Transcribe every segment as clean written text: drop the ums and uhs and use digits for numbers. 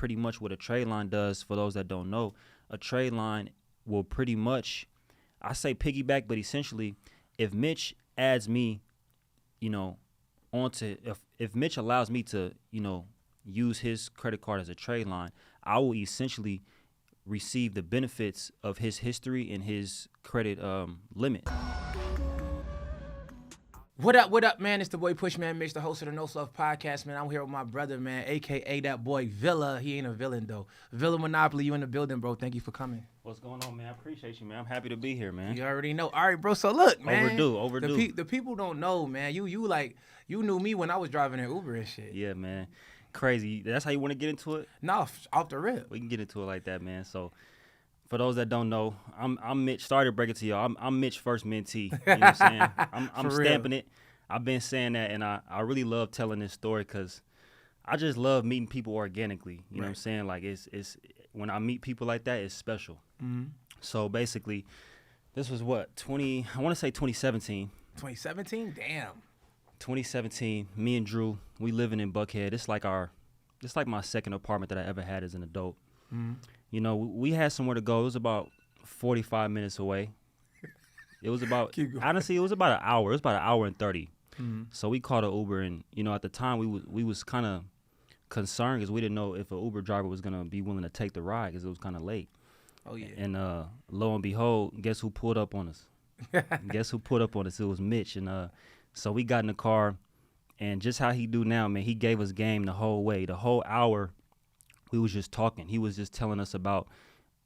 pretty much what a trade line does. For those that don't know, a trade line will pretty much, I say piggyback, but essentially, if Mitch adds me, if Mitch allows me to, use his credit card as a trade line, I will essentially receive the benefits of his history and his credit limit. What up, man? It's the boy PushmanMitch, the host of the No Love podcast, man. I'm here with my brother, man, a.k.a. that boy Villa. He ain't a villain, though. Villamonopoly, you in the building, bro. Thank you for coming. What's going on, man? I appreciate you, man. I'm happy to be here, man. You already know. All right, bro. So, look, man. Overdue. The people don't know, man. You knew me when I was driving an Uber and shit. Yeah, man. Crazy. That's how you want to get into it? No, off the rip. We can get into it like that, man. So, for those that don't know, I'm Mitch. Sorry to break it to y'all. I'm Mitch first mentee. You know what I'm saying? I'm stamping it. I've been saying that, and I really love telling this story because I just love meeting people organically. You know what I'm saying? Like it's when I meet people like that, it's special. Mm-hmm. So basically, this was what I want to say 2017. 2017, damn. 2017. Me and Drew, we living in Buckhead. It's like my second apartment that I ever had as an adult. Mm-hmm. We had somewhere to go. It was about 45 minutes away. It was about honestly, it was about an hour. It was about an hour and 30. Mm-hmm. So we called an Uber, and at the time we was kind of concerned because we didn't know if an Uber driver was gonna be willing to take the ride because it was kind of late. Oh yeah. And lo and behold, guess who pulled up on us? It was Mitch, and so we got in the car, and just how he do now, man, he gave us game the whole way, the whole hour. We was just talking. He was just telling us about.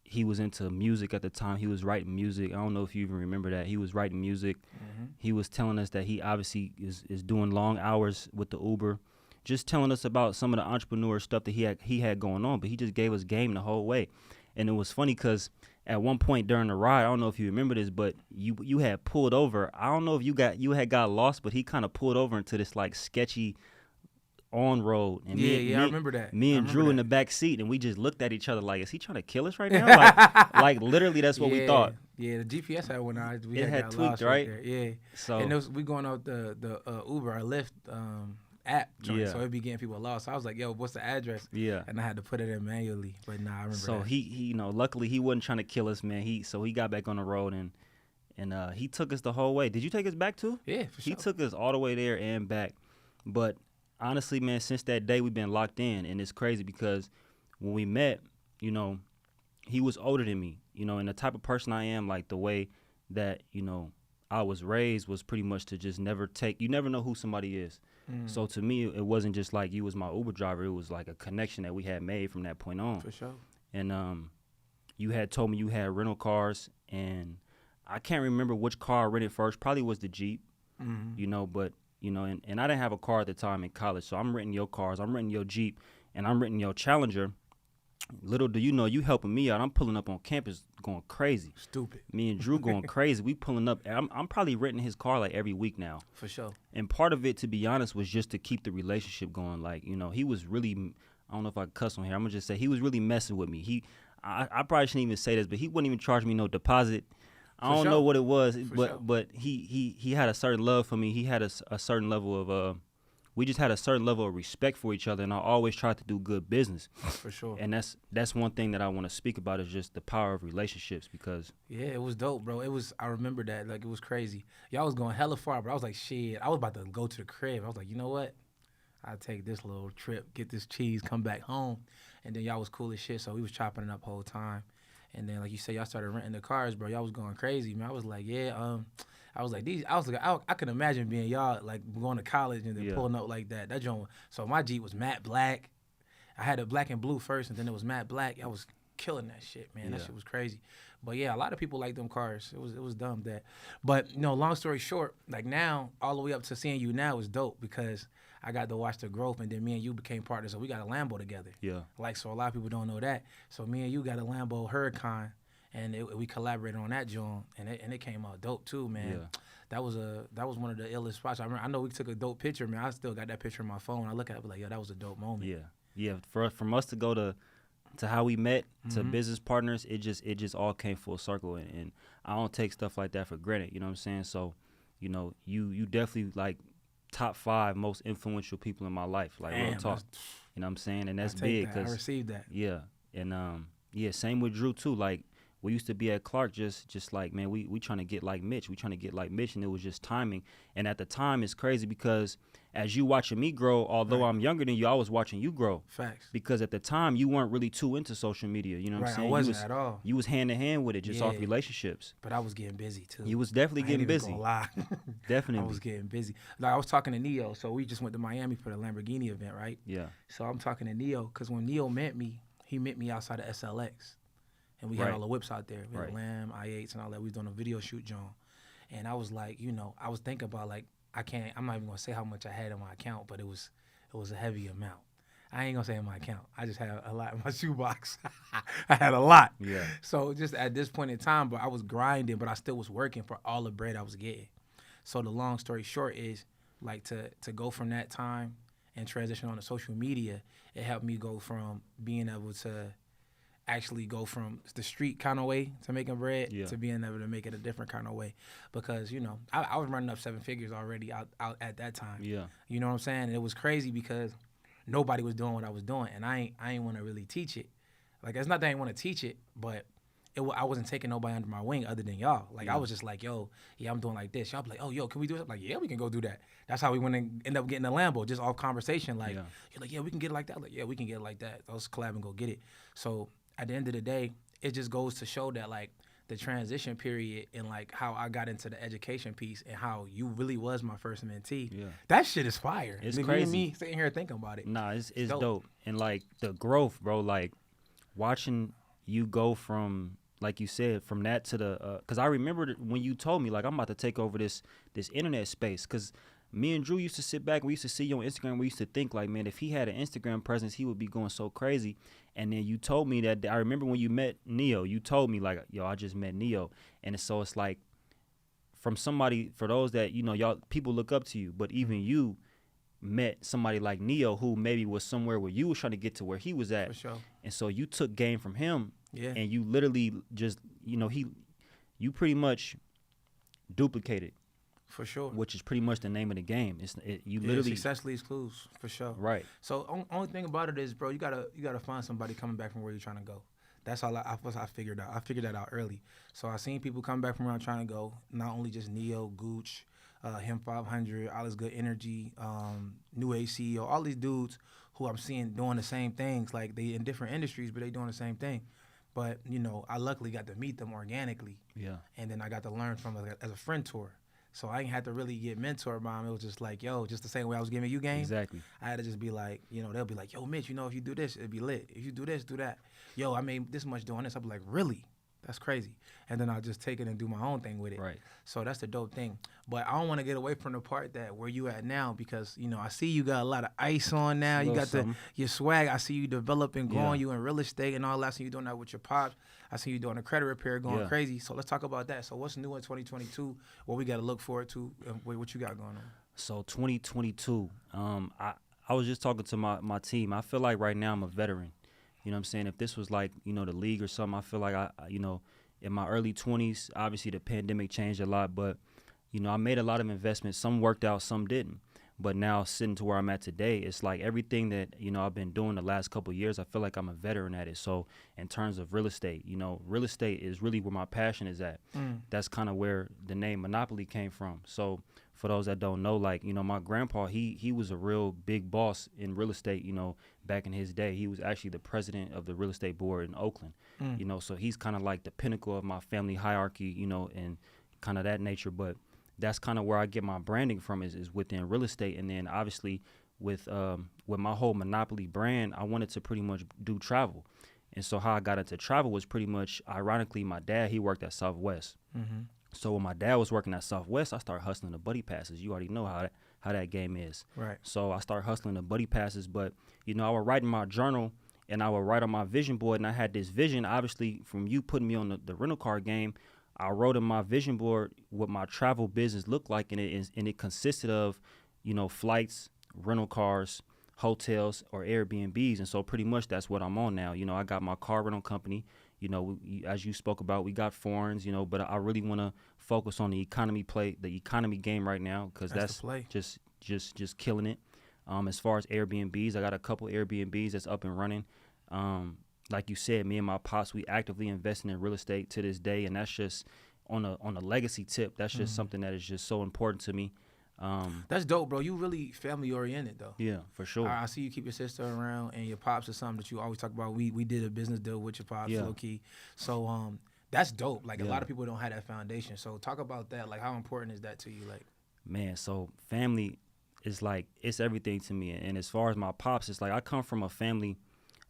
He was into music at the time. He was writing music. I don't know if you even remember that. He was writing music. Mm-hmm. He was telling us that he obviously is doing long hours with the Uber, just telling us about some of the entrepreneur stuff that he had going on. But he just gave us game the whole way. And it was funny because at one point during the ride, I don't know if you remember this, but you had pulled over. I don't know if you had got lost, but he kind of pulled over into this like sketchy on road, and I remember that. Me and Drew in the back seat, and we just looked at each other like, "Is he trying to kill us right now?" like literally, that's what we thought. Yeah, the GPS had went out. It had tweaked, right? Yeah. So and we going out the Uber or Lyft app joint, so it be getting people lost. So I was like, "Yo, what's the address?" Yeah, and I had to put it in manually. But I remember. So that. he luckily he wasn't trying to kill us, man. He got back on the road and he took us the whole way. Did you take us back too? Yeah, for sure. He took us all the way there and back, but. Honestly, man, since that day, we've been locked in, and it's crazy because when we met, he was older than me, and the type of person I am, like the way that, I was raised was pretty much to just you never know who somebody is. So to me, it wasn't just like you was my Uber driver. It was like a connection that we had made from that point on. For sure. And you had told me you had rental cars, and I can't remember which car I rented first. Probably was the Jeep, but... and I didn't have a car at the time in college, so I'm renting your cars, I'm renting your Jeep, and I'm renting your Challenger. Little do you know, you helping me out. I'm pulling up on campus going crazy. Stupid. Me and Drew going crazy. We pulling up. I'm probably renting his car like every week now. For sure. And part of it, to be honest, was just to keep the relationship going. Like, he was really, I don't know if I can cuss on here. I'm going to just say he was really messing with me. I probably shouldn't even say this, but he wouldn't even charge me no deposit. I don't know what it was, but he had a certain love for me. He had a certain level of we just had a certain level of respect for each other, and I always tried to do good business. For sure. And that's one thing that I want to speak about is just the power of relationships because it was dope, bro. I remember that, like it was crazy. Y'all was going hella far, but I was like, shit. I was about to go to the crib. I was like, you know what? I'll take this little trip, get this cheese, come back home, and then y'all was cool as shit. So we was chopping it up the whole time. And then, like you said, y'all started renting the cars, bro. Y'all was going crazy, man. I was like, I can imagine being y'all, like, going to college and then pulling up like that. That joint. So my Jeep was matte black. I had a black and blue first, and then it was matte black. I was killing that shit, man. That shit was crazy. But yeah, a lot of people like them cars. It was dumb that. But long story short, like now, all the way up to seeing you now is dope because I got to watch the growth, and then me and you became partners, so we got a Lambo together. Yeah. Like, so a lot of people don't know that. So me and you got a Lambo Huracan, and we collaborated on that joint, and it came out dope too, man. Yeah. That was one of the illest spots. I know we took a dope picture, man. I still got that picture on my phone. I look at it, like, yo, that was a dope moment. Yeah. From us to go to how we met to business partners, it just all came full circle, and I don't take stuff like that for granted. You know what I'm saying? So, you definitely like top 5 most influential people in my life. Like, real talk. You know what I'm saying? And that's I take big. that. I received that. Yeah. And yeah, same with Drew too. Like we used to be at Clark just like, man, we trying to get like Mitch. We trying to get like Mitch, and it was just timing. And at the time it's crazy because as you watching me grow, although I'm younger than you, I was watching you grow. Facts. Because at the time you weren't really too into social media. You know what I'm saying? I wasn't at all. You was hand in hand with it, just off relationships. But I was getting busy too. You was definitely getting busy. I ain't even gonna lie. Definitely. I was getting busy. Like I was talking to Neo, so we just went to Miami for the Lamborghini event, right? Yeah. So I'm talking to Neo because when Neo met me, he met me outside of SLX. And we had all the whips out there. We had Lamb, I8s, and all that. We was doing a video shoot, John. And I was like, you know, I was thinking about like, I'm not even gonna say how much I had in my account, but it was a heavy amount. I ain't gonna say in my account. I just had a lot in my shoebox. I had a lot. Yeah. So just at this point in time, but I was grinding, but I still was working for all the bread I was getting. So the long story short is like to go from that time and transition on to social media, it helped me go from being able to actually go from the street kind of way to making bread to being able to make it a different kind of way. Because, you know, I was running up 7 figures already out at that time. Yeah. You know what I'm saying? And it was crazy because nobody was doing what I was doing, and I ain't want to really teach it. Like, it's not that I ain't want to teach it, but I wasn't taking nobody under my wing other than y'all. Like, I was just like, yo, I'm doing like this. Y'all be like, oh, yo, can we do it? I'm like, yeah, we can go do that. That's how we went and end up getting a Lambo, just off conversation. Like, you're like, yeah, we can get it like that. I'm like, yeah, we can get it like that. Let's collab and go get it. So at the end of the day, it just goes to show that, like, the transition period and, like, how I got into the education piece and how you really was my first mentee. Yeah. That shit is fire. It's crazy. Me sitting here thinking about it. Nah, it's dope. And, like, the growth, bro, like, watching you go from, like you said, from that to the because I remember when you told me, like, I'm about to take over this internet space, because me and Drew used to sit back and we used to see you on Instagram. We used to think, like, man, if he had an Instagram presence, he would be going so crazy. And then you told me that, I remember when you met Neo, you told me, like, yo, I just met Neo. And so it's like, from somebody, for those that, you know, y'all, people look up to you, but even you met somebody like Neo who maybe was somewhere where you was trying to get to where he was at. For sure. And so you took game from him. Yeah. And you literally just, you know, you pretty much duplicated. For sure. Which is pretty much the name of the game. You literally success leaves clues, for sure. Right. So only thing about it is, bro, you gotta find somebody coming back from where you're trying to go. That's all I figured out. I figured that out early. So I seen people come back from where I'm trying to go. Not only just Neo, Gooch, Him 500, All This Good Energy, New Age CEO, all these dudes who I'm seeing doing the same things. Like, they in different industries, but they doing the same thing. But, you know, I luckily got to meet them organically. Yeah. And then I got to learn from them as a friend tour. So I ain't had to really get mentored by them. It was just like, yo, just the same way I was giving you game. Exactly. I had to just be like, you know, they'll be like, yo, Mitch, you know, if you do this, it'd be lit. If you do this, do that. Yo, I made this much doing this. I'll be like, really? That's crazy. And then I'll just take it and do my own thing with it. Right. So that's the dope thing. But I don't want to get away from the part that where you at now, because, you know, I see you got a lot of ice on now. You got your swag. I see you developing, growing, you in real estate and all that. I see you doing that with your pops. I see you doing the credit repair, going crazy. So let's talk about that. So what's new in 2022? What we got to look forward to? What you got going on? So 2022, I was just talking to my team. I feel like right now I'm a veteran. You know what I'm saying? If this was like, you know, the league or something, I feel like you know, in my early 20s, obviously the pandemic changed a lot, but, you know, I made a lot of investments. Some worked out, some didn't. But now sitting to where I'm at today, it's like everything that, you know, I've been doing the last couple of years, I feel like I'm a veteran at it. So in terms of real estate, you know, real estate is really where my passion is at. That's kind of where the name Monopoly came from. So for those that don't know, like, you know, my grandpa, he was a real big boss in real estate, you know, back in his day. He was actually the president of the real estate board in Oakland, you know, so he's kind of like the pinnacle of my family hierarchy, you know, and kind of that nature. But that's kind of where I get my branding from is within real estate. And then obviously with my whole Monopoly brand, I wanted to pretty much do travel. And so how I got into travel was pretty much, ironically, my dad, he worked at Southwest. So when my dad was working at Southwest, I started hustling the buddy passes. You already know how that game is. Right. So I started hustling the buddy passes. But, you know, I would write in my journal and I would write on my vision board. And I had this vision, obviously, from you putting me on the rental car game. I wrote in my vision board what my travel business looked like, and it consisted of, you know, flights, rental cars, hotels, or Airbnbs. And so pretty much that's what I'm on now. You know, I got my car rental company. You know, as you spoke about, we got foreigns, you know, but I really want to focus on the economy game right now, because that's just killing it. As far as Airbnbs, I got a couple Airbnbs that's up and running. Like you said, me and my pops, we actively investing in real estate to this day, and that's just on a legacy tip. That's just something that is just so important to me. That's dope, bro. You really family oriented though. Yeah, for sure. I see you keep your sister around, and your pops is something that you always talk about. We did a business deal with your pops, low key. So that's dope. Like a lot of people don't have that foundation. So talk about that. Like how important is that to you? Like, man, so family is like, it's everything to me. And as far as my pops, it's like I come from a family.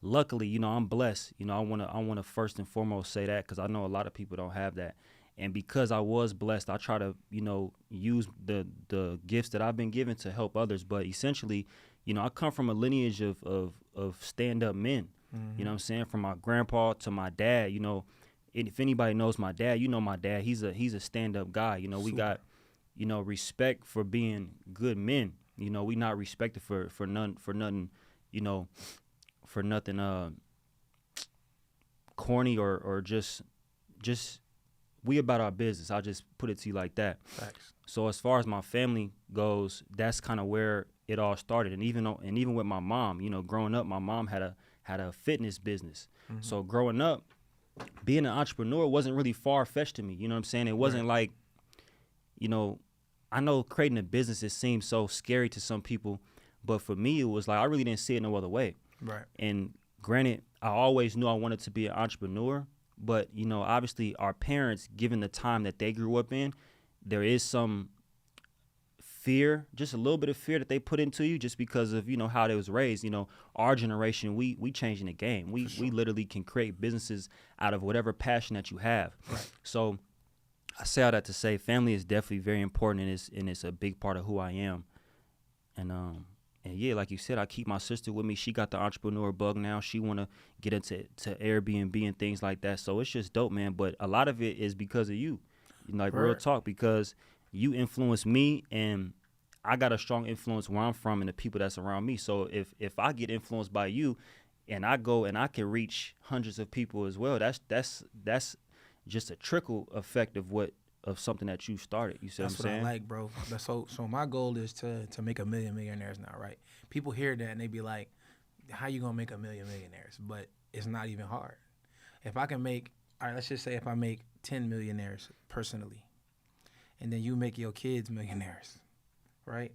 Luckily, you know, I'm blessed. You know, I wanna first and foremost say that, because I know a lot of people don't have that. And because I was blessed, I try to, you know, use the gifts that I've been given to help others. But essentially, you know, I come from a lineage of stand-up men. You know what I'm saying? From my grandpa to my dad. You know, if anybody knows my dad, you know my dad. He's a stand-up guy. You know, we got, you know, respect for being good men. You know, we not respected for nothing, you know, for nothing corny or just we about our business. I'll just put it to you like that. Facts. So as far as my family goes, that's kind of where it all started. And even with my mom, you know, growing up, my mom had a fitness business. So growing up, being an entrepreneur wasn't really far-fetched to me. You know what I'm saying? It wasn't like, you know, I know creating a business, it seems so scary to some people, but for me, it was like I really didn't see it no other way. Right. And granted, I always knew I wanted to be an entrepreneur, but, you know, obviously our parents, given the time that they grew up in, there is some fear, just a little bit of fear that they put into you just because of, you know, how they was raised. You know, our generation, we changing the game. We literally can create businesses out of whatever passion that you have. Right. So I say all that to say family is definitely very important, and it's a big part of who I am. And yeah, like you said, I keep my sister with me. She got the entrepreneur bug now. She want to get into Airbnb and things like that. So it's just dope, man. But a lot of it is because of you. Like, real talk, because you influence me, and I got a strong influence where I'm from and the people that's around me. So if I get influenced by you and I go and I can reach hundreds of people as well, that's just a trickle effect of something that you started. You see what I'm saying? That's what I like, bro. So my goal is to make 1 million millionaires now, right? People hear that and they be like, how you gonna make 1 million millionaires? But it's not even hard. If I can make, all right, let's just say if I make 10 millionaires personally, and then you make your kids millionaires, right?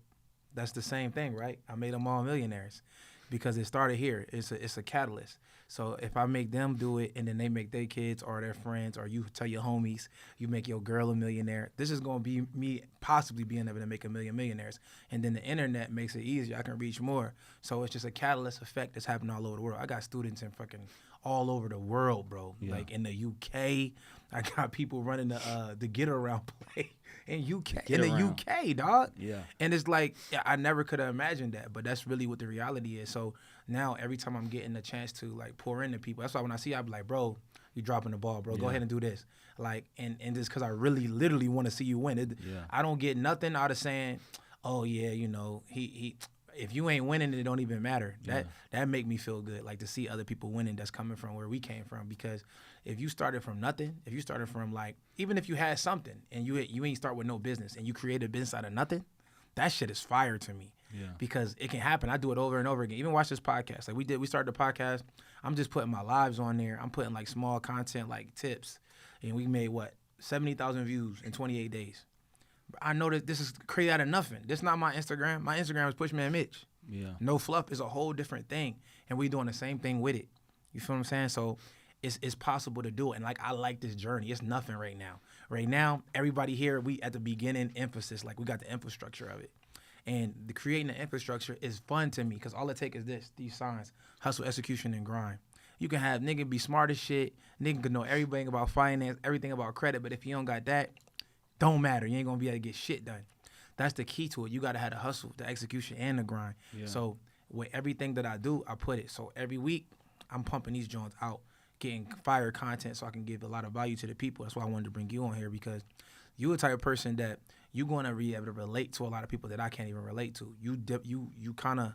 That's the same thing, right? I made them all millionaires because it started here. It's a catalyst. So if I make them do it and then they make their kids or their friends, or you tell your homies, you make your girl a millionaire, this is going to be me possibly being able to make 1 million millionaires. And then the internet makes it easier. I can reach more. So it's just a catalyst effect that's happening all over the world. I got students in fucking all over the world, bro. Yeah. Like in the UK, I got people running the get around play in the UK, dog. Yeah. And it's like, I never could have imagined that, but that's really what the reality is. So now every time I'm getting a chance to like pour into people, that's why when I see you, I be like, bro, you dropping the ball, bro. Go ahead and do this. Like, and just because I really literally want to see you win. I don't get nothing out of saying, oh yeah, you know, he if you ain't winning, it don't even matter. That make me feel good, like to see other people winning that's coming from where we came from. Because if you started from nothing, if you started from like, even if you had something and you ain't start with no business and you created a business out of nothing, that shit is fire to me. Yeah. Because it can happen. I do it over and over again. Even watch this podcast. Like we started the podcast. I'm just putting my lives on there. I'm putting like small content, like tips. And we made 70,000 views in 28 days. I know that this is created out of nothing. This is not my Instagram. My Instagram is PushmanMitch. Yeah. No fluff is a whole different thing. And we doing the same thing with it. You feel what I'm saying? So it's possible to do it. And like, I like this journey. It's nothing right now. Right now, everybody here, we at the beginning emphasis, like we got the infrastructure of it. And the creating the infrastructure is fun to me because all it takes is these signs: hustle, execution, and grind. You can have nigga be smart as shit. Nigga can know everything about finance, everything about credit, but if you don't got that, don't matter. You ain't gonna be able to get shit done. That's the key to it. You gotta have the hustle, the execution, and the grind. Yeah. So with everything that I do, I put it. So every week, I'm pumping these joints out, getting fire content so I can give a lot of value to the people. That's why I wanted to bring you on here, because you the type of person that you're gonna be able to relate to a lot of people that I can't even relate to. You kind of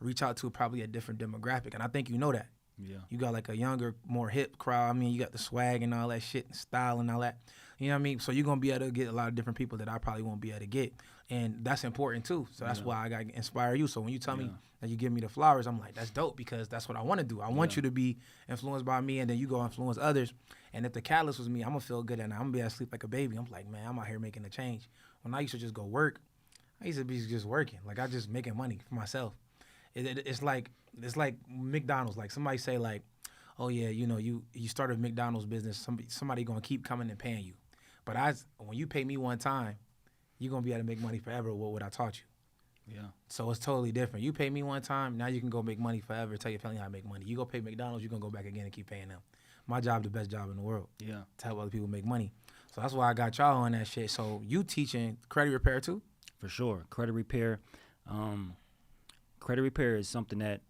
reach out to probably a different demographic, and I think you know that. Yeah. You got like a younger, more hip crowd. I mean, you got the swag and all that shit and style and all that. You know what I mean? So you're going to be able to get a lot of different people that I probably won't be able to get. And that's important too. So that's why I got to inspire you. So when you tell me that you give me the flowers, I'm like, that's dope, because that's what I want to do. I want you to be influenced by me, and then you go influence others. And if the catalyst was me, I'm going to feel good, and I'm going to be able to sleep like a baby. I'm like, man, I'm out here making a change. When I used to just go work, I used to be just working. Like, I just making money for myself. It's like McDonald's. Like, somebody say, like, oh, yeah, you know, you started a McDonald's business. Somebody going to keep coming and paying you. But when you pay me one time, you're going to be able to make money forever with what I taught you. Yeah. So it's totally different. You pay me one time, now you can go make money forever, tell your family how to make money. You go pay McDonald's, you're going to go back again and keep paying them. My job, the best job in the world. Yeah. To help other people make money. So that's why I got y'all on that shit. So you teaching credit repair too? For sure. Credit repair. Credit repair is something that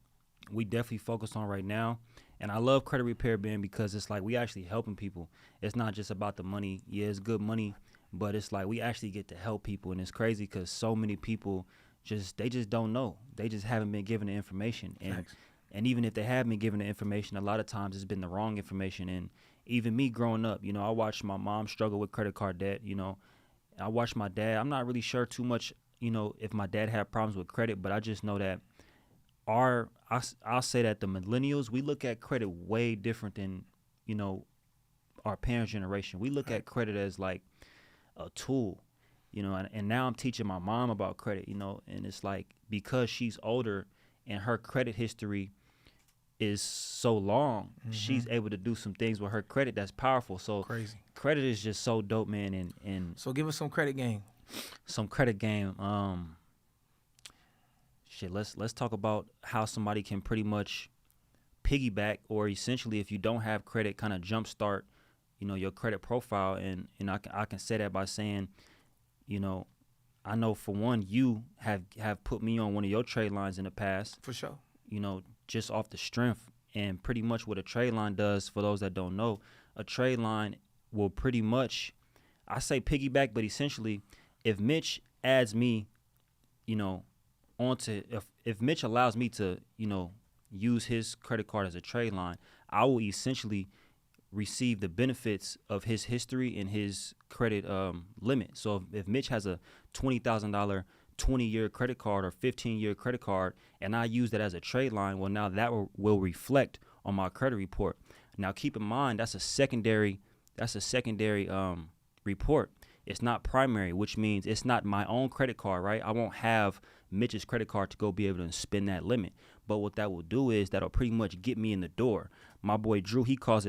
we definitely focus on right now. And I love credit repair, Ben, because it's like we actually helping people. It's not just about the money. Yeah, it's good money, but it's like we actually get to help people. And it's crazy because so many people they just don't know. They just haven't been given the information. And even if they have been given the information, a lot of times it's been the wrong information. And even me growing up, you know, I watched my mom struggle with credit card debt. You know, I watched my dad. I'm not really sure too much, you know, if my dad had problems with credit, but I just know that I'll say that the millennials, we look at credit way different than, you know, our parents' generation. We look at credit as like a tool, you know, and now I'm teaching my mom about credit, you know, and it's like because she's older and her credit history is so long, she's able to do some things with her credit that's powerful. So crazy. Credit is just so dope, man. And so give us some credit game. Some credit game. Let's talk about how somebody can pretty much piggyback, or essentially, if you don't have credit, kind of jumpstart, you know, your credit profile. And I can say that by saying, you know, I know for one, you have put me on one of your trade lines in the past. For sure. You know, just off the strength. And pretty much what a trade line does, for those that don't know, a trade line will pretty much, I say piggyback, but essentially, if Mitch adds me, you know, if Mitch allows me to, you know, use his credit card as a trade line, I will essentially receive the benefits of his history and his credit limit. So if Mitch has a $20,000 20-year credit card or 15-year credit card, and I use that as a trade line, well, now that will reflect on my credit report. Now, keep in mind, that's a secondary report. It's not primary, which means it's not my own credit card, right? I won't have Mitch's credit card to go be able to spend that limit. But what that will do is that'll pretty much get me in the door. My boy Drew, he calls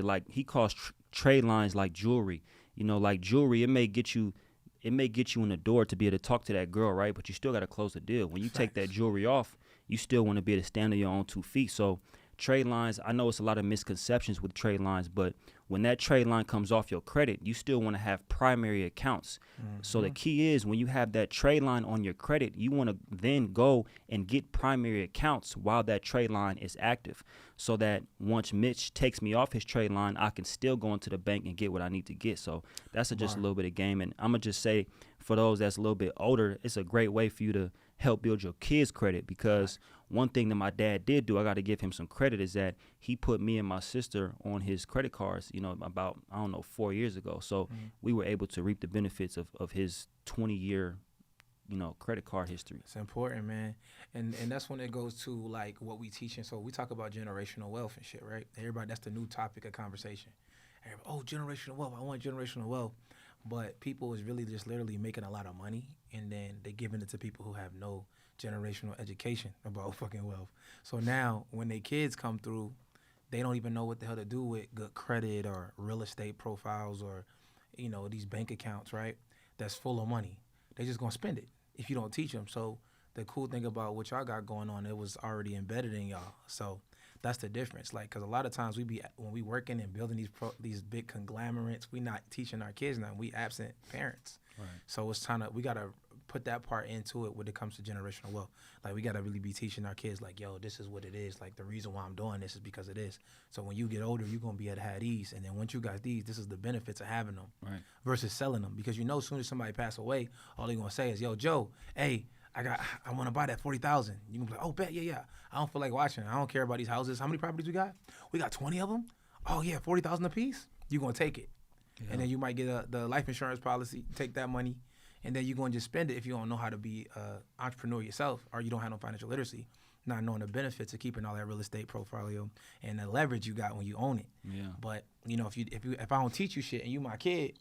trade lines like jewelry. You know, like jewelry, it may get you in the door to be able to talk to that girl, right? But you still got to close the deal. When you take that jewelry off, you still want to be able to stand on your own 2 feet. So trade lines, I know it's a lot of misconceptions with trade lines, but when that trade line comes off your credit, you still want to have primary accounts. So the key is when you have that trade line on your credit, you want to then go and get primary accounts while that trade line is active, so that once Mitch takes me off his trade line, I can still go into the bank and get what I need to get. So that's just a little bit of game. And I'm going to just say, for those that's a little bit older, it's a great way for you to help build your kids' credit, because one thing that my dad did do, I got to give him some credit, is that he put me and my sister on his credit cards, you know, about, 4 years ago. So we were able to reap the benefits of his 20-year, you know, credit card history. It's important, man. And that's when it goes to, like, what we teaching. So we talk about generational wealth and shit, right? Everybody, that's the new topic of conversation. Everybody, generational wealth. I want generational wealth. But people is really just literally making a lot of money, and then they giving it to people who have no generational education about fucking wealth. So now when their kids come through, they don't even know what the hell to do with good credit or real estate profiles or, you know, these bank accounts, right? That's full of money. They just gonna spend it if you don't teach them. So the cool thing about what y'all got going on, it was already embedded in y'all. So that's the difference. Like, because a lot of times when we working and building these big conglomerates, we not teaching our kids now. We absent parents. Right. So it's we got to put that part into it when it comes to generational wealth. Like, we got to really be teaching our kids, like, yo, this is what it is. Like, the reason why I'm doing this is because it is. So when you get older, you're going to be able to have these. And then once you got these, this is the benefits of having them versus selling them. Because you know, as soon as somebody pass away, all they're going to say is, yo, Joe, hey, I want to buy that 40,000. You can be like, oh, bet, yeah. I don't feel like watching. I don't care about these houses. How many properties we got? We got 20 of them. Oh yeah, 40,000 a piece. You gonna take it, and then you might get the life insurance policy. Take that money, and then you're going to just spend it if you don't know how to be an entrepreneur yourself, or you don't have no financial literacy, not knowing the benefits of keeping all that real estate portfolio and the leverage you got when you own it. Yeah. But you know, if I don't teach you shit and you my kid,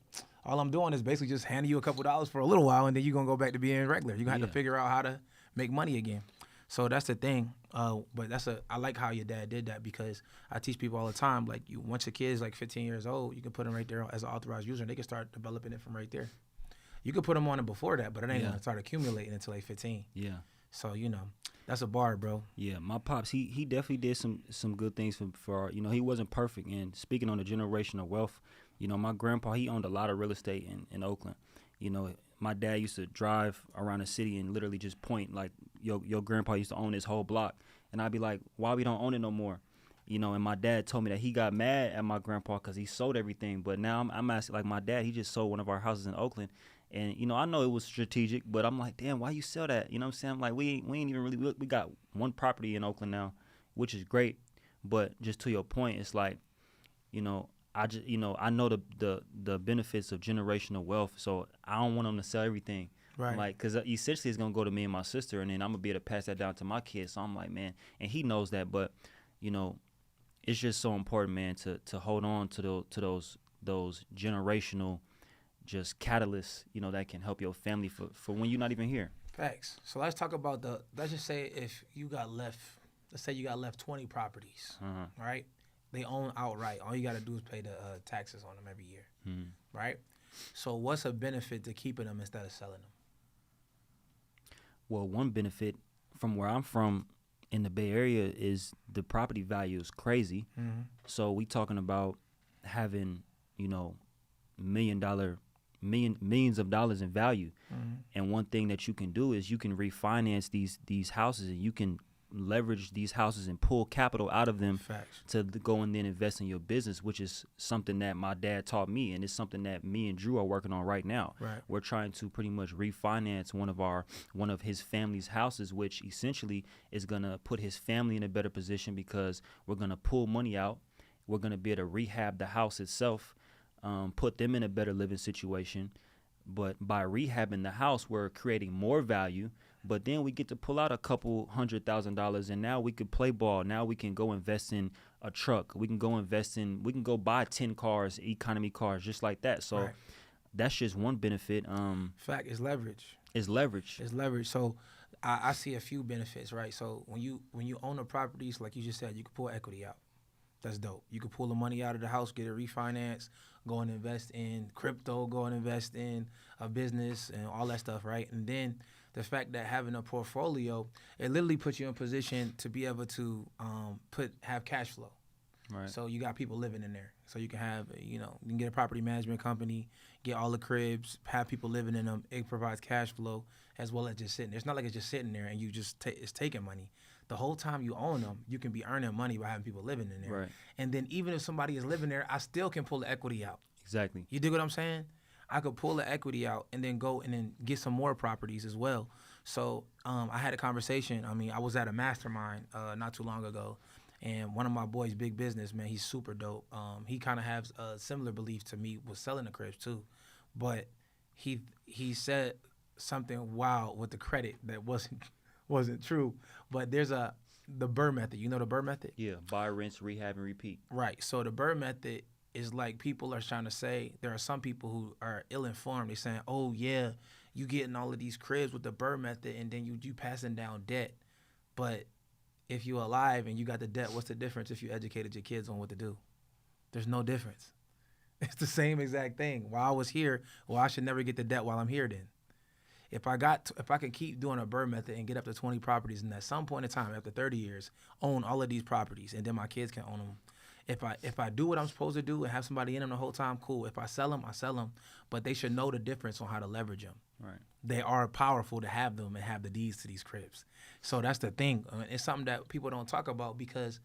all I'm doing is basically just handing you a couple dollars for a little while, and then you're gonna go back to being regular. You're gonna have to figure out how to make money again. So that's the thing. But I like how your dad did that, because I teach people all the time, like, once your kid is like 15 years old, you can put them right there as an authorized user, and they can start developing it from right there. You could put them on it before that, but it ain't gonna start accumulating until like 15. Yeah. So, you know, that's a bar, bro. Yeah, my pops, he definitely did some good things for you know, he wasn't perfect. And speaking on the generational wealth, you know, my grandpa, he owned a lot of real estate in Oakland. You know, my dad used to drive around the city and literally just point like, your grandpa used to own this whole block. And I'd be like, why we don't own it no more? You know, and my dad told me that he got mad at my grandpa because he sold everything. But now I'm asking, like, my dad, he just sold one of our houses in Oakland. And, you know, I know it was strategic, but I'm like, damn, why you sell that? You know what I'm saying? I'm like, we ain't even really, we got one property in Oakland now, which is great. But just to your point, it's like, you know, I know the benefits of generational wealth, so I don't want them to sell everything. Right. Like, because essentially it's going to go to me and my sister, and then I'm going to be able to pass that down to my kids. So I'm like, man, and he knows that, but, you know, it's just so important, man, to hold on to those generational just catalysts, you know, that can help your family for when you're not even here. Facts. So let's talk about let's just say if you got left, let's say you got left 20 properties, right? They own outright. All you got to do is pay the taxes on them every year, right? So what's a benefit to keeping them instead of selling them? Well, one benefit from where I'm from in the Bay Area is the property value is crazy. So we talking about having, you know, millions of dollars in value. And one thing that you can do is you can refinance these houses, and you can leverage these houses and pull capital out of them. Facts. To go and then invest in your business, which is something that my dad taught me, and it's something that me and Drew are working on right now. Right. We're trying to pretty much refinance one of his family's houses, which essentially is gonna put his family in a better position, because we're gonna pull money out. We're gonna be able to rehab the house itself, put them in a better living situation. But by rehabbing the house, we're creating more value. But then we get to pull out a couple $100,000, and now we could play ball. Now we can go invest in a truck. We can go buy 10 cars, economy cars, just like that. So that's just one benefit. Fact is leverage. It's leverage. It's leverage. So I see a few benefits, right? So when you own the properties, like you just said, you can pull equity out. That's dope. You can pull the money out of the house, get it refinanced, go and invest in crypto, go and invest in a business and all that stuff, right? And then the fact that having a portfolio, it literally puts you in position to be able to have cash flow. Right. So you got people living in there. So you can have, you can get a property management company, get all the cribs, have people living in them. It provides cash flow as well as just sitting there. It's not like it's just sitting there and you just it's taking money. The whole time you own them, you can be earning money by having people living in there. Right. And then even if somebody is living there, I still can pull the equity out. Exactly. You dig what I'm saying? I could pull the equity out and then go and then get some more properties as well. So I had a conversation. I mean, I was at a mastermind not too long ago, and one of my boys, big business, man, he's super dope. He kind of has a similar belief to me with selling the cribs too. But he said something wild with the credit that wasn't true. But there's the Burr method. You know the Burr method? Yeah, buy, rinse, rehab, and repeat. Right. So the Burr method is like people are trying to say, there are some people who are ill-informed. They're saying, oh, yeah, you getting all of these cribs with the Burr method and then you passing down debt. But if you're alive and you got the debt, what's the difference if you educated your kids on what to do? There's no difference. It's the same exact thing. While I was here, I should never get the debt while I'm here then. If I can keep doing a Burr method and get up to 20 properties, and at some point in time, after 30 years, own all of these properties, and then my kids can own them. If I do what I'm supposed to do and have somebody in them the whole time, cool. If I sell them, I sell them. But they should know the difference on how to leverage them. Right. They are powerful to have them and have the deeds to these cribs. So that's the thing. It's something that people don't talk about because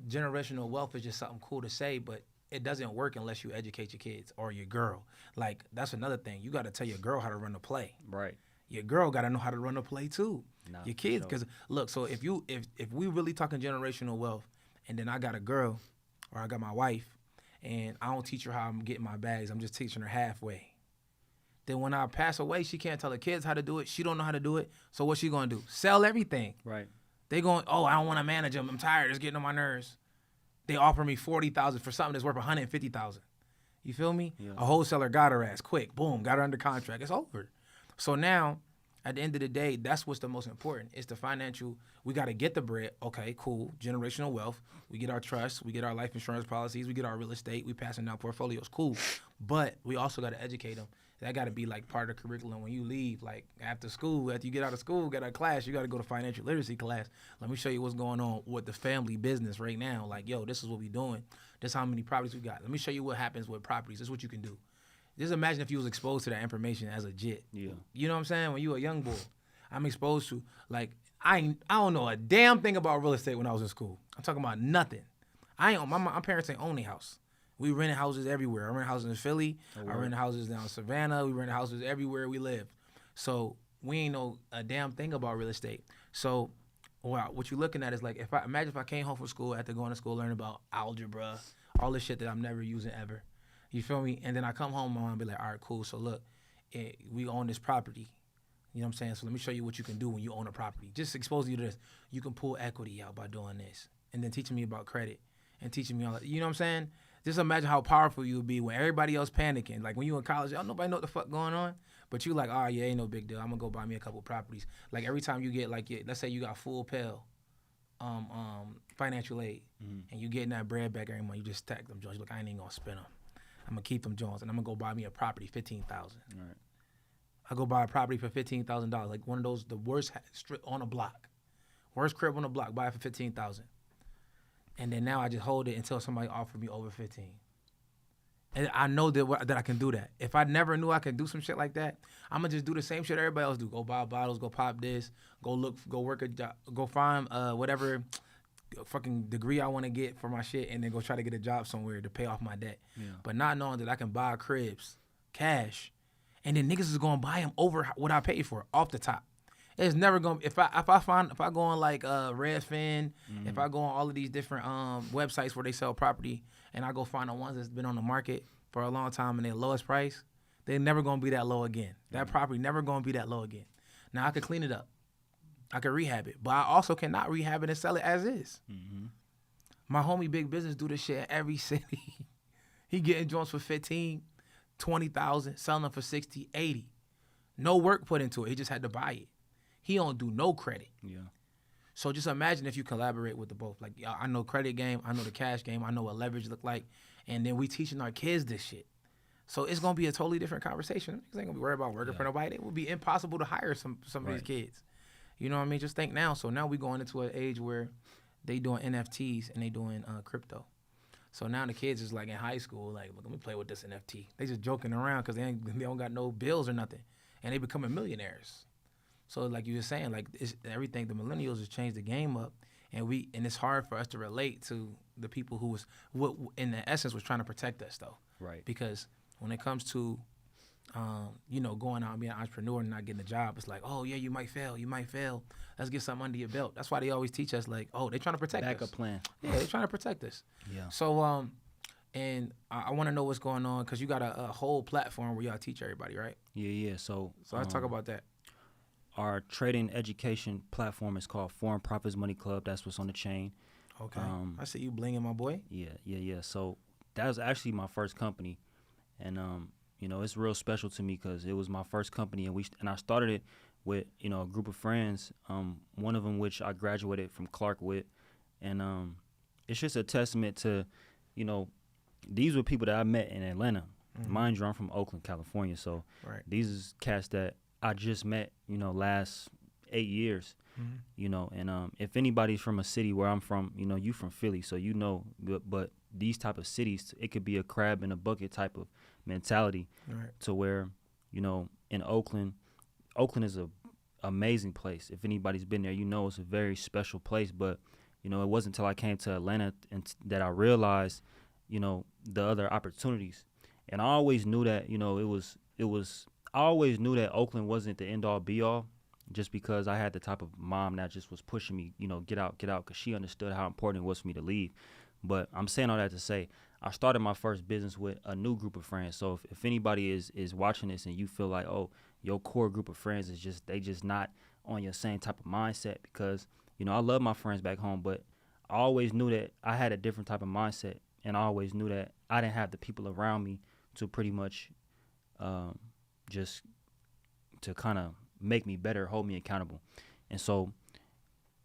generational wealth is just something cool to say, but it doesn't work unless you educate your kids or your girl. Like, that's another thing. You got to tell your girl how to run the play. Right. Your girl got to know how to run the play too. Nah, your kids, because look, so if we really talking generational wealth, and then I got a girl or I got my wife, and I don't teach her how I'm getting my bags, I'm just teaching her halfway. Then when I pass away, she can't tell her kids how to do it. She don't know how to do it. So what's she gonna do? Sell everything. Right. They going, oh, I don't want to manage them. I'm tired. It's getting on my nerves. They offer me $40,000 for something that's worth $150,000. You feel me? Yeah. A wholesaler got her ass quick. Boom, got her under contract. It's over. So now, at the end of the day, that's what's the most important. It's the financial. We got to get the bread. Okay, cool. Generational wealth. We get our trust. We get our life insurance policies. We get our real estate. We passing down portfolios. Cool. But we also got to educate them. That got to be like part of the curriculum when you leave, like after school, after you get out of school, get out of class, you got to go to financial literacy class. Let me show you what's going on with the family business right now. Like, yo, this is what we doing. This is how many properties we got. Let me show you what happens with properties. This is what you can do. Just imagine if you was exposed to that information as a jit. Yeah. You know what I'm saying? When you a young boy, I'm exposed to, like, I don't know a damn thing about real estate when I was in school. I'm talking about nothing. My parents ain't own a house. We rented houses everywhere. I rented houses in Philly. I rented houses down in Savannah. We rented houses everywhere we lived. So we ain't know a damn thing about real estate. So what you're looking at is like, imagine if I came home from school after going to school, learning about algebra, all this shit that I'm never using ever. You feel me? And then I come home, mom, and be like, all right, cool. So look, we own this property. You know what I'm saying? So let me show you what you can do when you own a property. Just exposing you to this. You can pull equity out by doing this. And then teaching me about credit and teaching me all that. You know what I'm saying? Just imagine how powerful you would be when everybody else panicking. Like when you in college, nobody know what the fuck going on. But you like, oh, yeah, ain't no big deal. I'm going to go buy me a couple properties. Like every time you get, like, let's say you got full Pell financial aid, and you getting that bread back every month, you just stack them joints. Look, I ain't even going to spend them. I'm going to keep them joints, and I'm going to go buy me a property, $15,000. Right. I go buy a property for $15,000, like one of those, the worst strip on the block. Worst crib on the block, buy it for $15,000. And then now I just hold it until somebody offered me over 15. And I know that I can do that. If I never knew I could do some shit like that, I'm gonna just do the same shit everybody else do. Go buy bottles, go pop this, go work a job, go find whatever fucking degree I want to get for my shit, and then go try to get a job somewhere to pay off my debt. Yeah. But not knowing that I can buy cribs, cash, and then niggas is gonna buy them over what I paid for off the top. It's never gonna. If I go on like Redfin, if I go on all of these different websites where they sell property, and I go find the ones that's been on the market for a long time and their lowest price, they're never gonna be that low again. That property never gonna be that low again. Now I could clean it up, I could rehab it, but I also cannot rehab it and sell it as is. My homie Big Business do this shit in every city. He getting joints for 15, 20,000, selling them for 60, 80. No work put into it. He just had to buy it. He don't do no credit. Yeah. So just imagine if you collaborate with the both. Like, I know credit game, I know the cash game, I know what leverage look like, and then we teaching our kids this shit. So it's gonna be a totally different conversation. Niggas ain't gonna be worried about working for nobody. It would be impossible to hire some of these kids. You know what I mean? Just think now. So now we going into an age where they doing NFTs and they doing crypto. So now the kids is like in high school, like, let me play with this NFT. They just joking around because they don't got no bills or nothing, and they becoming millionaires. So like you were saying, like it's everything, the millennials has changed the game up, and it's hard for us to relate to the people who was what in the essence was trying to protect us though. Right. Because when it comes to going out and being an entrepreneur and not getting a job, it's like, oh yeah, you might fail. Let's get something under your belt. That's why they always teach us like, oh, they're trying to protect us. Backup plan. Yeah, they're trying to protect us. Yeah. So and I want to know what's going on because you got a whole platform where y'all teach everybody, right? Yeah. So let's talk about that. Our trading education platform is called Foreign Profits Money Club. That's what's on the chain. Okay. I see you blinging, my boy. Yeah. So that was actually my first company, and it's real special to me because it was my first company, and I started it with a group of friends. One of them which I graduated from Clark with, and it's just a testament to, these were people that I met in Atlanta. Mind you, I'm from Oakland, California, so these is cats that I just met, last 8 years, and if anybody's from a city where I'm from, you from Philly, so but these type of cities, it could be a crab in a bucket type of mentality to where, in Oakland is a amazing place. If anybody's been there, it's a very special place, but, it wasn't until I came to Atlanta that I realized, the other opportunities. And I always knew that, I always knew that Oakland wasn't the end-all, be-all, just because I had the type of mom that just was pushing me, get out, because she understood how important it was for me to leave. But I'm saying all that to say, I started my first business with a new group of friends. So if anybody is watching this and you feel like, oh, your core group of friends is just not on your same type of mindset, because I love my friends back home, but I always knew that I had a different type of mindset, and I always knew that I didn't have the people around me to pretty much just to kind of make me better, hold me accountable. And so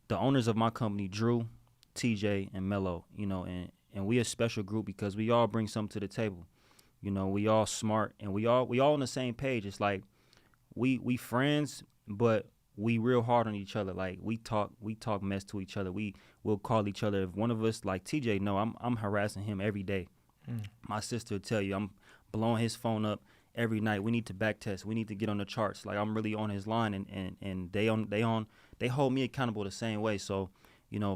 the owners of my company, Drew, TJ, and Mello, and we a special group because we all bring something to the table. We all smart, and we all on the same page. It's like we friends, but we real hard on each other. Like we talk mess to each other. We'll call each other. If one of us, like TJ, I'm harassing him every day. My sister will tell you I'm blowing his phone up every night. We need to back test. We need to get on the charts. Like I'm really on his line, and they hold me accountable the same way. So,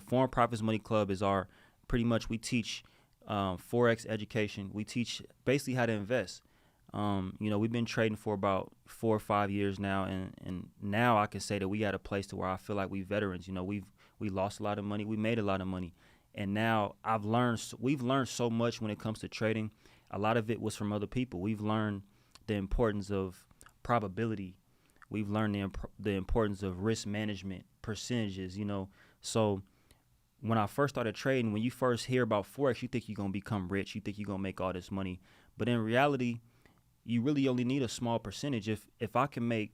Foreign Profits Money Club is our pretty much, we teach Forex education. We teach basically how to invest. We've been trading for about 4 or 5 years now, and now I can say that we at a place to where I feel like we veterans. We lost a lot of money, we made a lot of money, and now we've learned so much when it comes to trading. A lot of it was from other people. We've learned the importance of probability. We've learned the importance of risk management, percentages. So when I first started trading, when you first hear about Forex, you think you're gonna become rich, you think you're gonna make all this money, but in reality, you really only need a small percentage. If I can make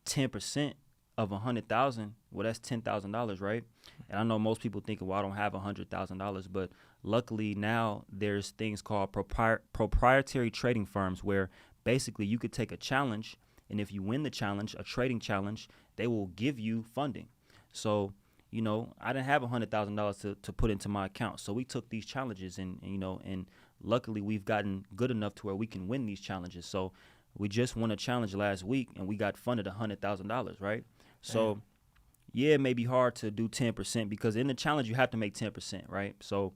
10% of 100,000, well, that's $10,000, right? And I know most people think, well, I don't have $100,000, but luckily now there's things called proprietary trading firms where basically you could take a challenge, and if you win the challenge, a trading challenge, they will give you funding. So, I didn't have $100,000 to put into my account, so we took these challenges, and luckily we've gotten good enough to where we can win these challenges. So we just won a challenge last week, and we got funded $100,000, right? So, yeah, it may be hard to do 10% because in the challenge you have to make 10%, right? So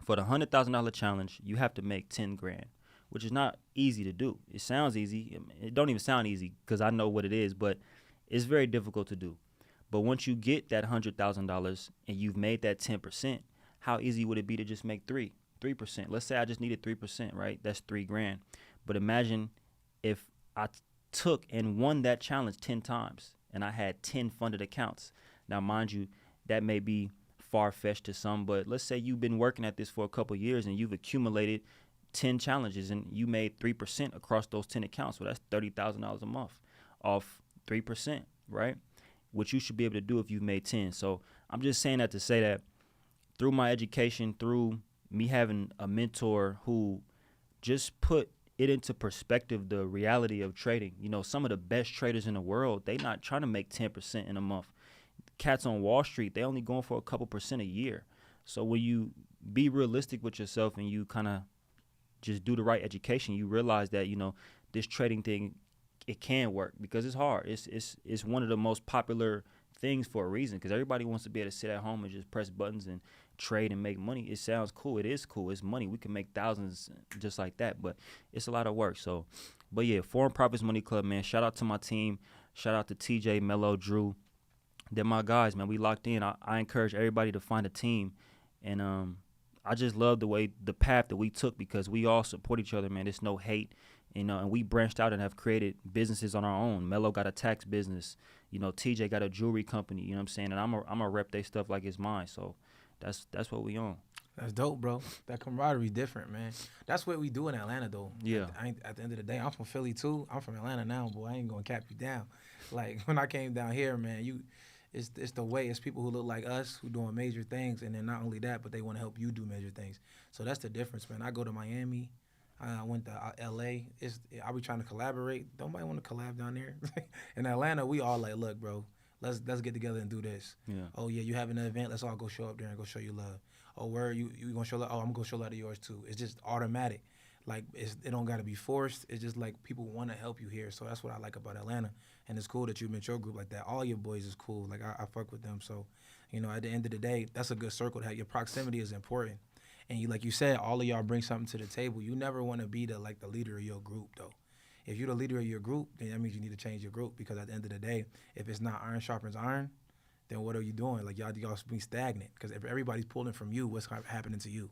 for the $100,000 challenge, you have to make 10 grand, which is not easy to do. It sounds easy. It don't even sound easy because I know what it is, but it's very difficult to do. But once you get that $100,000 and you've made that 10%, how easy would it be to just make 3%? Let's say I just needed 3%, right? That's 3 grand. But imagine if I took and won that challenge 10 times and I had 10 funded accounts. Now, mind you, that may be far-fetched to some, but let's say you've been working at this for a couple of years and you've accumulated 10 challenges and you made 3% across those 10 accounts. Well, that's $30,000 a month off 3%, right? Which you should be able to do if you've made 10. So I'm just saying that to say that through my education, through me having a mentor who just put it into perspective, the reality of trading. Some of the best traders in the world, they not trying to make 10% in a month. Cats on Wall Street, they only going for a couple percent a year. So when you be realistic with yourself and you kind of just do the right education, you realize that, this trading thing, it can work because it's hard. It's one of the most popular things for a reason because everybody wants to be able to sit at home and just press buttons and trade and make money. It sounds cool. It is cool. It's money. We can make thousands just like that, but it's a lot of work. So, but yeah, Foreign Profits Money Club, man. Shout out to my team. Shout out to TJ, Mello, Drew. They're my guys, man. We locked in. I encourage everybody to find a team, and I just love the path that we took because we all support each other, man. There's no hate. And we branched out and have created businesses on our own. Mello got a tax business. TJ got a jewelry company. You know what I'm saying? And I'm a rep they stuff like it's mine. So that's what we on. That's dope, bro. That camaraderie different, man. That's what we do in Atlanta, though. Yeah. At the end of the day, I'm from Philly too. I'm from Atlanta now, boy. I ain't gonna cap you down. Like when I came down here, man, it's the way. It's people who look like us who doing major things, and then not only that, but they want to help you do major things. So that's the difference, man. I go to Miami. I went to L.A. I be trying to collaborate. Nobody want to collab down there. In Atlanta, we all like, look, bro, let's get together and do this. Yeah. Oh, yeah, you having an event? Let's all go show up there and go show you love. Oh, where you going to show love? Oh, I'm going to go show love to yours, too. It's just automatic. Like, it don't got to be forced. It's just like people want to help you here. So that's what I like about Atlanta. And it's cool that you met your group like that. All your boys is cool. Like, I fuck with them. So, at the end of the day, that's a good circle to have. Your proximity is important. And like you said, all of y'all bring something to the table. You never want to be the leader of your group, though. If you're the leader of your group, then that means you need to change your group because at the end of the day, if it's not iron sharpens iron, then what are you doing? Like y'all be stagnant because if everybody's pulling from you, what's happening to you?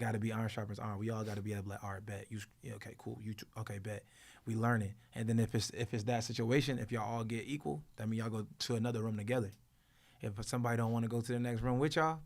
got to be iron sharpens iron. We all got to be able to like, all right, bet. Okay, cool. Okay, bet. We learning. And then if it's that situation, if y'all all get equal, that means y'all go to another room together. If somebody don't want to go to the next room with y'all,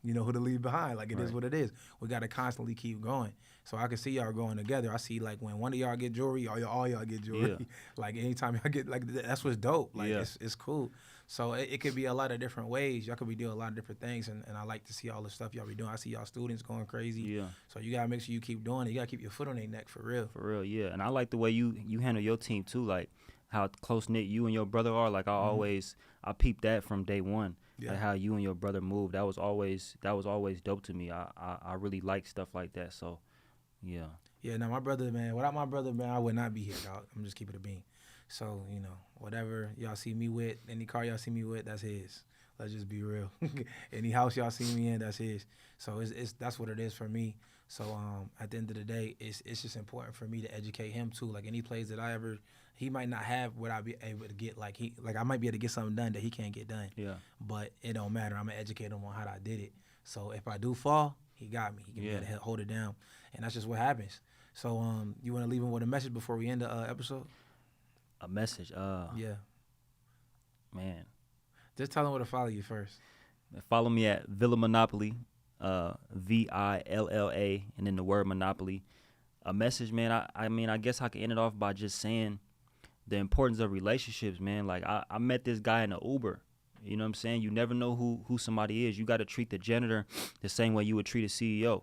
you know who to leave behind. Like, it is what it is. We got to constantly keep going. So I can see y'all going together. I see, like, when one of y'all get jewelry, all y'all get jewelry. Yeah. Like, anytime y'all get, like, that's what's dope. Like, it's cool. So it could be a lot of different ways. Y'all could be doing a lot of different things, and I like to see all the stuff y'all be doing. I see y'all students going crazy. Yeah. So you got to make sure you keep doing it. You got to keep your foot on their neck for real. For real, yeah. And I like the way you handle your team, too, like how close-knit you and your brother are. Like, I peeped that from day one. Yeah. Like how you and your brother moved. That was always dope to me. I really like stuff like that. So, yeah. Yeah, now my brother, man, without my brother, man, I would not be here, dog. I'm just keeping it a bean. So, you know, whatever y'all see me with, any car y'all see me with, that's his. Let's just be real. Any house y'all see me in, that's his. So that's what it is for me. So at the end of the day, it's just important for me to educate him too. Like any plays that he might not have what I be able to get. Like I might be able to get something done that he can't get done. Yeah. But it don't matter. I'm gonna educate him on how I did it. So if I do fall, he got me. He can be able to hold it down, and that's just what happens. So you want to leave him with a message before we end the episode? A message. Yeah. Man. Just tell them where to follow you first. Follow me at Villamonopoly, VILLA, and then the word Monopoly. A message, man. I mean, I guess I can end it off by just saying the importance of relationships, man. Like I met this guy in an Uber. You know what I'm saying? You never know who somebody is. You got to treat the janitor the same way you would treat a CEO.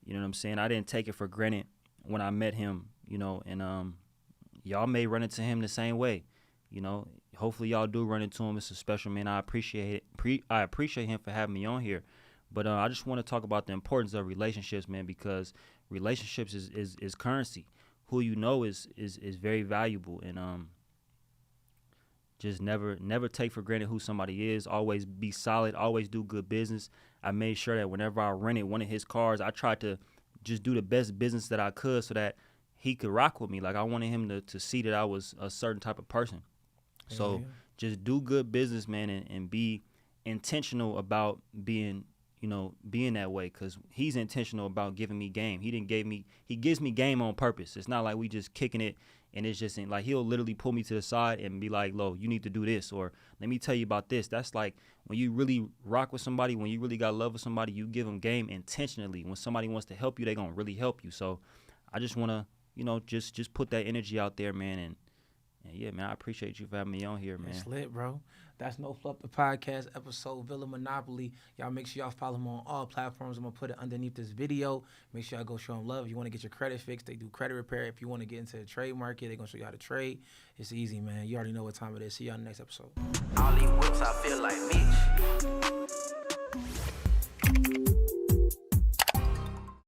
You know what I'm saying? I didn't take it for granted when I met him, you know, and y'all may run into him the same way. You know, hopefully y'all do run into him. It's a special man. I appreciate it. I appreciate him for having me on here. But I just want to talk about the importance of relationships, man, because relationships is currency. Who you know is very valuable, and just never take for granted who somebody is. Always be solid. Always do good business. I made sure that whenever I rented one of his cars, I tried to just do the best business that I could so that he could rock with me. Like I wanted him to see that I was a certain type of person. So just do good business, man, and be intentional about being that way, because he's intentional about giving me game. He gives me game on purpose. It's not like we just kicking it and it's just like he'll literally pull me to the side and be like, "Lo, you need to do this," or "Let me tell you about this." That's like when you really rock with somebody, when you really got love with somebody, you give them game intentionally. When somebody wants to help you, they're gonna really help you. So I just wanna, just put that energy out there, man, and yeah, man, I appreciate you for having me on here, man. It's lit, bro. That's No Fluff the Podcast episode, Villamonopoly. Y'all make sure y'all follow him on all platforms. I'm going to put it underneath this video. Make sure y'all go show him love. If you want to get your credit fixed, they do credit repair. If you want to get into the trade market, they're going to show you how to trade. It's easy, man. You already know what time it is. See y'all in the next episode. All these whips, I feel like Mitch.